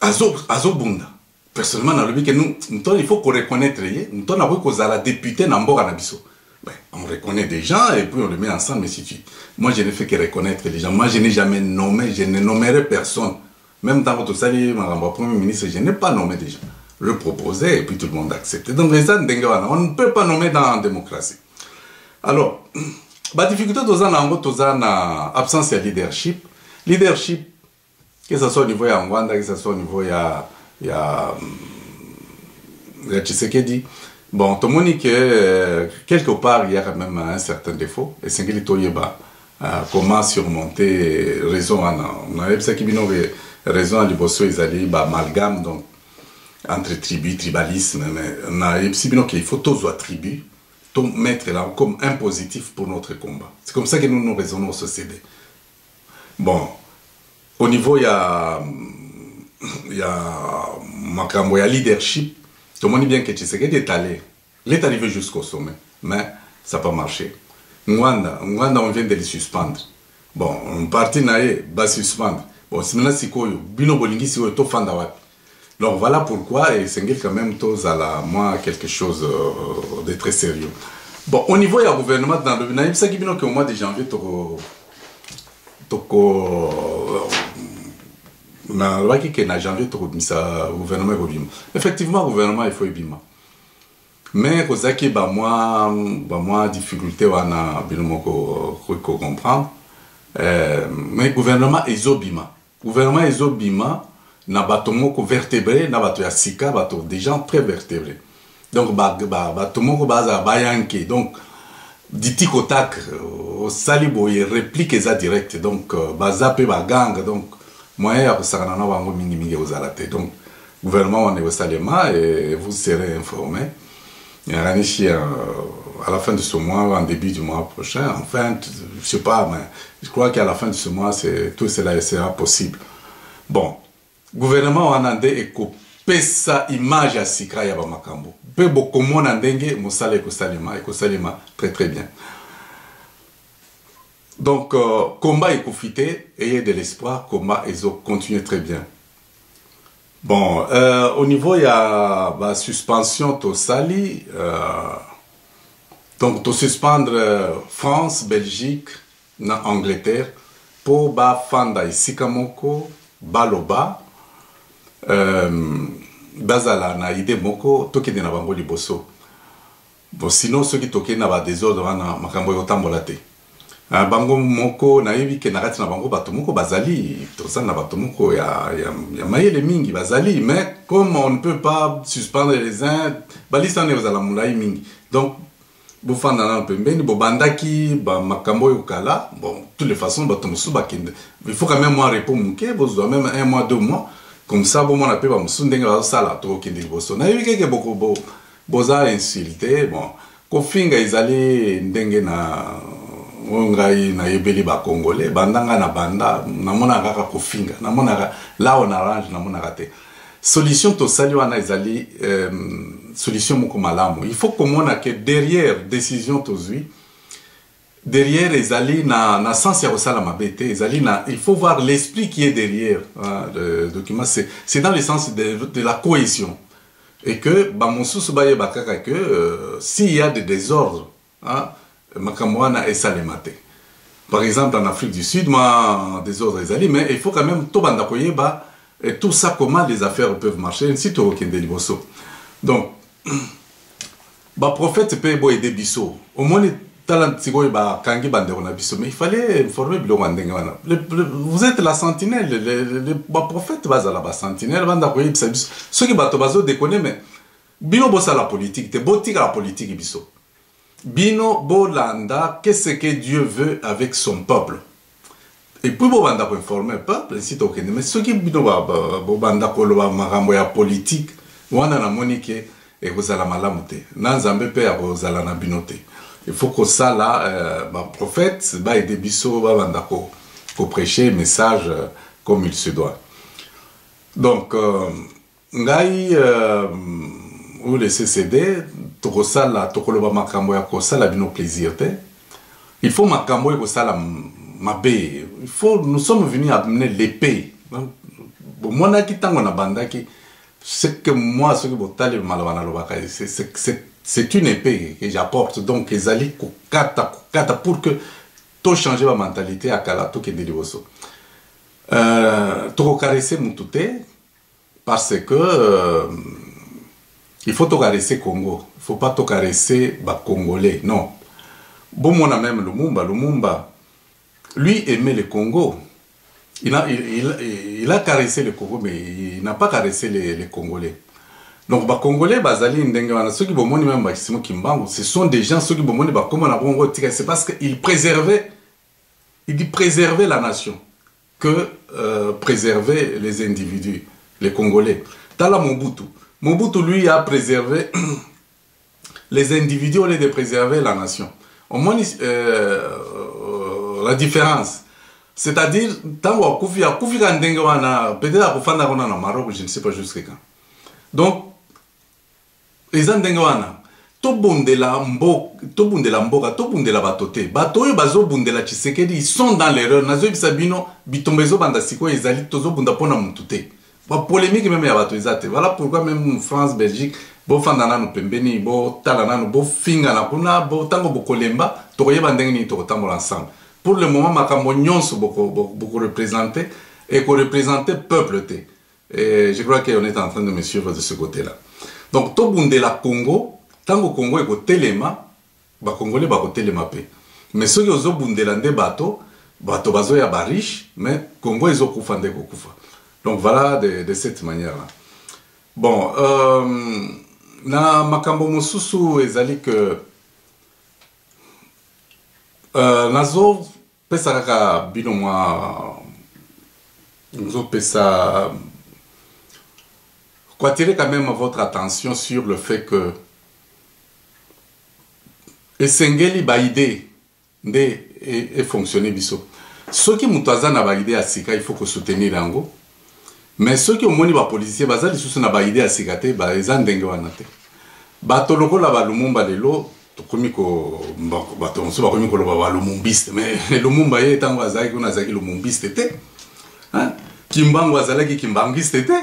azo bunda personnellement na lobi que nous il faut qu'on reconnaître nous na ko kozala député na mboka na biso. Ben, on reconnaît des gens et puis on les met ensemble mais si tu moi je ne fais que reconnaître les gens. Moi je n'ai jamais nommé, je ne nommerai personne. Même dans votre salut, madame Premier ministre, je n'ai pas nommé déjà. Le proposer et puis tout le monde accepte. Donc, on ne peut pas nommer dans la démocratie. Alors, la difficulté de l'absence de leadership. Leadership, que ce soit au niveau de Rwanda, que ce soit au niveau de Tshisekedi. Bon, tout le monde dit que quelque part, il y a quand même un certain défaut. Et c'est que comment surmonter raison. On a raison à l'Ibosso, ils allaient amalgame donc entre tribus, tribalisme, mais on a qu'il faut tous les tribus, tout mettre là comme un positif pour notre combat. C'est comme ça que nous raisonnons au société. Bon, au niveau il y a leadership, tout le monde dit bien que Tshisekedi est allé, il est arrivé jusqu'au sommet, mais ça n'a pas marché. Ngwanda, on vient de les suspendre. Bon, on partit naïe, va suspendre. Bon, c'est maintenant sikoyo, bino bolingi sikoyo to fanda wapi. Donc voilà pourquoi et c'est quand même tous à la moi quelque chose de très sérieux. Bon, au niveau du gouvernement dans le naïe, ça qui bino que au mois de janvier na waki que na janvier to misa gouvernement ebima. Effectivement, gouvernement il faut ebima. Mais kozaki ba moi difficulté wana bino moko comprendre. mais gouvernement ezobima gouvernement ezobima na bato moko vertébré na bato ya sika bato des gens très vertébrés donc bato moko baza bayanke donc diti kotak osali boye réplique eza direct donc baza pe baganga donc moyen ya kosakana na bango mingi ozala te donc gouvernement wana esalema et vous serez informés. À la fin de ce mois, en début du mois prochain, enfin, je sais pas, mais je crois qu'à la fin de ce mois, tout cela sera possible. Bon, gouvernement rwandais est coupé sa image à Sikra Yaba Makambo. Peu beaucoup de monde ndenge musale ekosalema très très bien. Donc, combat est profité, ayez de l'espoir, combat et continue très bien. Bon, au niveau, il y a la suspension de Sali. Donc, de suspendre France, Belgique, Angleterre, pour Fanda et Sikamoko, Baloba, Bazala, na ide moko, toki de Nabango Liboso. Bon, sinon, ceux qui toquent na désordre, na Makambo Yotambolate. Bango moko na yebi ke nakati na bango bato moko bazali toza na bato moko ya mayele mingi bazali mais comme on ne peut pas suspendre les uns balisa ne bazala mulai mingi donc bofanda na pembeni bobandaki ba makambo yokala bon toutes les façons bato musu bakende il faut quand même moi répondre muke besoin même 1 mois 2 mois comme ça bon on appelle ba musu ndenge ba sala to kende liboso na yebi ke boko boza insulté bon kofinga izali ndenge na ngai na yebeli ba congolais bandanga na banda namona kaka kofinga namona là on arrange namona raté solution to sali wana ezali solution moko malamu il faut komona que derrière décision tozui derrière ezali na sens ya kosala mabete ezali na il faut voir l'esprit qui est derrière le document c'est dans le sens de la cohésion et que ba mosusu ba yeba kaka que s'il y a des désordres Makamwana et Salemate. Par exemple, en Afrique du Sud, moi, des ordres ezali, mais il faut quand même tout bandakoye et tout ça, comment les affaires peuvent marcher, ainsi tout aucun déliboso. Donc, prophète peut aider biso. Au moins, les talents tigoy kangi banderona biso, mais il fallait informer bilongandengana. Vous êtes la sentinelle, les prophètes basent la sentinelle, bandakoye biso. Ceux qui bato bazo déconner, mais bino bossa la politique, te botika la politique biso. Bino Bolanda, qu'est-ce que Dieu veut avec son peuple? Et puis Bobanda pour informer le peuple, ainsi donc. Mais ce qui bino Bobanda pour le marambo ya politique, wana na monique et vous allez malamute. Nanzambe pe a vous allez na binote. Il faut que ça là, prophète, ba aider biso Bobanda pour prêcher message comme il se doit. Donc, ngai ou le CCD, tokosala tokoloba makambo ya kosala bino plaisir te. Il faut makambo ya kosala mabe. Il faut nous sommes venus amener l'épée. Bon moi na kitango na bandaki c'est que moi ce que botali malabana lobaka c'est une épée que j'apporte donc ezali kokata pour que to changer ma mentalité à kala to kende liboso. To caresser mutute parce que il faut te caresser Congo. Il ne faut pas te caresser Congolais. Non. Bon, on a même Lumumba. Lui aimait le Congo. Il a caressé le Congo, mais il n'a pas caressé les Congolais. Donc, les Congolais, ceux qui ont même Kimbangu, ce sont des gens, ceux qui ont c'est parce qu'ils préservaient la nation que préserver les individus, les Congolais. Dans la Mobutu. Mobutu, lui, a préservé les individus au lieu de préserver la nation. Au moins, la différence. C'est-à-dire, tant qu'on peut-être qu'on Maroc, je ne sais pas jusqu'à quand. Donc, les Andengawana, Tobundela Mboka, Tobundela Batote, Batoyo Bazo Bundela Tshisekedi, ils sont dans l'erreur. Nazo Bisabino, Bitombezo Bandasiko, ils allaient Tozo Bundapona Mutute. Polémique même voilà pourquoi même France, Belgique, bo fandana no pembeni, bo talana no bo finga na kuna, bo tango bo kolemba, tokoye bandengni to tambola ensemble. Pour le moment, makambo nyonso beaucoup représenté et qu'on représentait peuple te. Et je crois qu'on est en train de me suivre de ce côté-là. Donc to bunde la Congo, tango Congo e ko telema, ba Congolais ba ko telema pe. Mais ceux qui ont bunde la bateau, bato bazo ya ba riche, mais Congo ils ont kufa ndeko kufa. Donc voilà de cette manière-là. Bon, na makambo mosusu ezali que nazo pesa kaka bino mwa nazo pesa quoi attirer quand même votre attention sur le fait que esengeli ba idée nde et fonctionner biso. Ceux qui mutuaza na ba idée asika il faut que soutenir yango. Mais ceux qui ont moni ba policier baza lisusu na ba idée asika te ba eza ndenge wana te. Bato lokola ba Lumumba lelo tokomi ko bato nso bakomi ko ba lumumbiste mais Lumumba ye tango azaki kuna azaki lumumbiste te. Hein? Kimbangu azalaki kimbangiste te.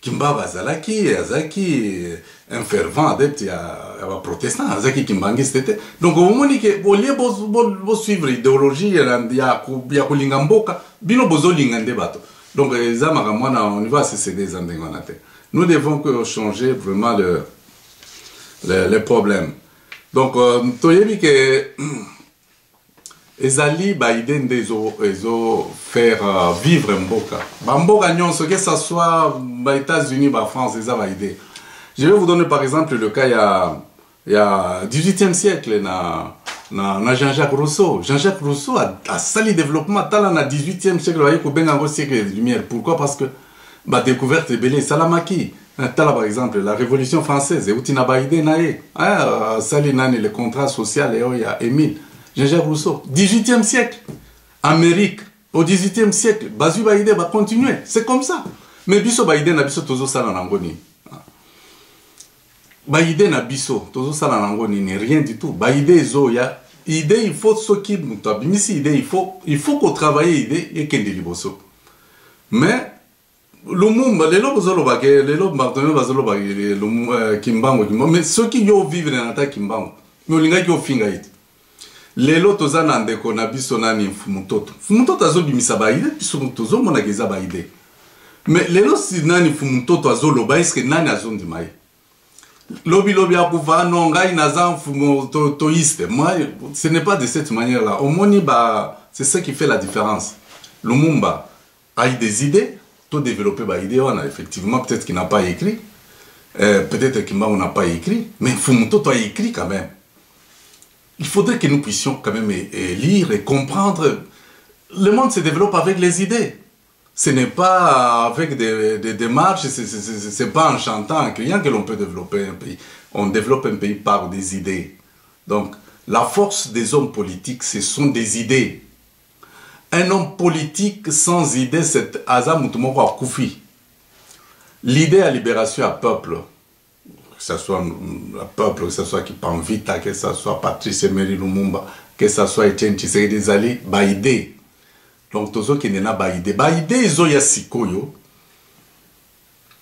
Kimba azalaki azaki un fervent adepte ya ba protestant azaki kimbangiste te. Donc au moni ke bolie bo suivre idéologie ya kulinga mboka bino bozo linga nde bato. Donc, on va cesser des indégonnatés. Nous devons que changer vraiment les problèmes. Donc, tu as dit que Ezali, Biden, ils ont faire vivre Mboka. Mboka, que ce soit aux États-Unis, en France, ils ont idée. Je vais vous donner par exemple le cas, il y a 18e siècle, na Jean-Jacques Rousseau. Jean-Jacques Rousseau a sali développement dans le 18e siècle, au siècle des Lumières. Pourquoi? Parce que la découverte est belle. Salamaki, par exemple, la Révolution française, et Outina Baïdé Naé, sali nani le contrat social, et il y a Émile. Jean-Jacques Rousseau, 18e siècle, Amérique, au 18e siècle, Bazu Baïdé va continuer. C'est comme ça. Mais Bisso Baïdé n'a biso tozo sala nangoni. Baïdé na biso, tozo sala nangoni, n'est rien du tout. Baïdé zoya. Idée, il faut ce qui nous idée, il faut qu'on travaille idée et qu'il liboso. Mais le monde, les lobes zolobake, les lobes martonnes bazolobake, le kimbango, mais ceux qui y vivent dans la kimbango, mais les qui ont fingaït. Les lots aux anandeko na biso nani fumutoto. Fumutoto azo bimisa baïdé, biso tozo monageza baïdé. Mais les lots si nani fumutoto azo loba, est-ce que nani azo ndimaï? Lobi lobi akufa non ngai nazan fumo toiste. Moi, ce n'est pas de cette manière-là. Au moni c'est ça qui fait la différence. Lumumba a eu des idées, tout développé par idée, on a effectivement peut-être qu'il n'a pas écrit, peut-être qu'il n'a pas écrit, mais Fumuto a écrit quand même. Il faudrait que nous puissions quand même lire et comprendre. Le monde se développe avec les idées. Ce n'est pas avec des démarches, ce n'est pas en chantant, en criant que l'on peut développer un pays. On développe un pays par des idées. Donc, la force des hommes politiques, ce sont des idées. Un homme politique sans idée, c'est Azamoutumoko Koufi. L'idée à libération à peuple, que ce soit le peuple, que ce soit Kipanvita, que ce soit Patrice Emery Lumumba, que ce soit Etienne Tshisekedi Ezali, ba idée. Donc, tous ceux qui n'ont pas idée. Ba idée, ils ont ya sikoyo.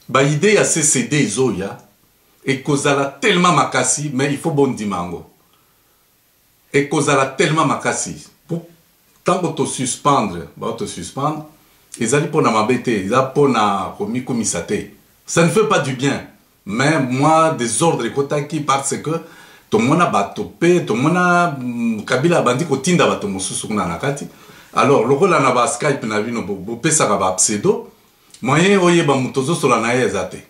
Ba idée, ya CCD, ils ont ya. Et kozala tellement makasi, mais il faut bon dimango. Et kozala tellement makasi. Tant que tu suspendre, ils allaient pour m'embêter, ils allaient pour me commissater. Ça ne fait pas du bien. Mais moi, des ordres de Kotaki, parce que tout le monde a batopé, tout le monde a Kabila bandi kotinda bato mosusu na nakati. Alors, le rôle na ba Skype na vino bo pesa ba pseudo, moyen oye ba mutozo sola na ezate.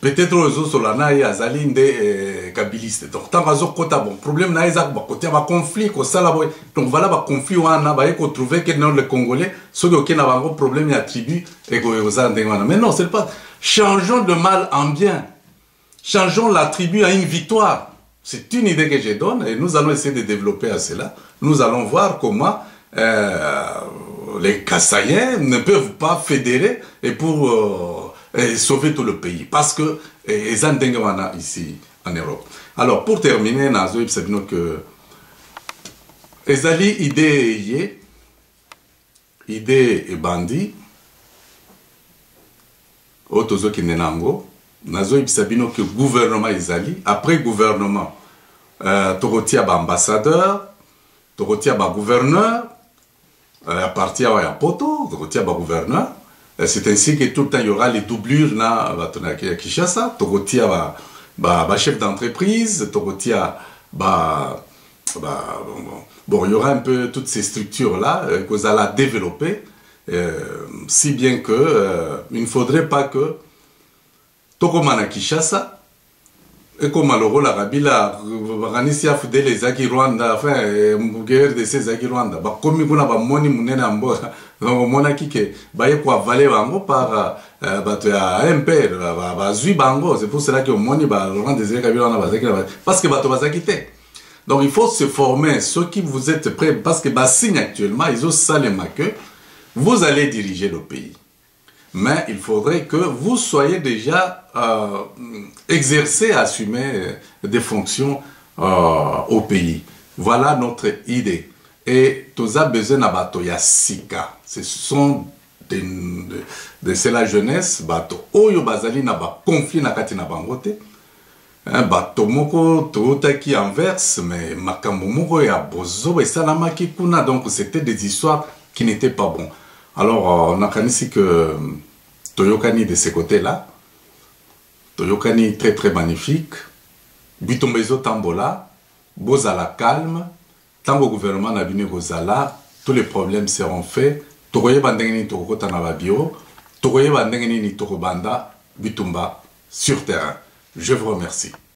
Peut-être aux sola na azali nde kabiliste. Donc tant que kota bon problème na ezak ba côté ba conflit ko sala boy. Donc voilà ba conflit wana ba ko trouver que dans le Congolais, ceux qui na ba problème ya tribu et ko ozande wana. Mais non, c'est pas. Changeons de mal en bien. Changeons la tribu à une victoire. C'est une idée que je donne et nous allons essayer de développer à cela. Nous allons voir comment les Kassaïens ne peuvent pas fédérer et pour sauver tout le pays. Parce que ils ont des ici en Europe. Alors, pour terminer, nous avons que les alliés idée et bandit, autres qui n'engo, nous avons que le gouvernement Isali, après gouvernement, tu ambassadeur, tu gouverneur, à partir de Poto, tu gouverneur. C'est ainsi que tout le temps il y aura les doublures na Kinshasa, tu chef d'entreprise, tu Bon, il y aura un peu toutes ces structures-là que vous allez développer, si bien que il ne faudrait pas que Tokomana Kishasa, et comme alors la Kabila, Ranisia Fudele Zaki Rwanda, enfin, guerre de ces Zaki Rwanda, comme il y a moni munena ambo, monaki que baye quoi valer bango par un père, zui bango, c'est pour cela que moni ba Laurent Désiré Kabila on a bazaki parce que bato bazaki te. Donc il faut se former, ceux qui vous êtes prêts, parce que signe actuellement, ils ont ça les que vous allez diriger le pays. Mais il faudrait que vous soyez déjà exercé, assumer des fonctions au pays. Voilà notre idée. Et tous a besoin de bateau yasika. Ce sont c'est la jeunesse bateau. Oyo bazali na ba conflit na kati na bangote. Bateau moko tootaki inverse, mais makambo moko ya bozo et salamaki kuna. Donc c'était des histoires qui n'étaient pas bonnes. Alors on a ici que Toyokani de ce côté-là, Toyokani très très magnifique, Bitombezo Tambola, Bozala calme, Tango gouvernement n'a bini Gozala, tous les problèmes seront faits, Togoye Bandengeni Tokota Nababio, Togoye Bandengeni Tokobanda, Bitumba sur terrain. Je vous remercie.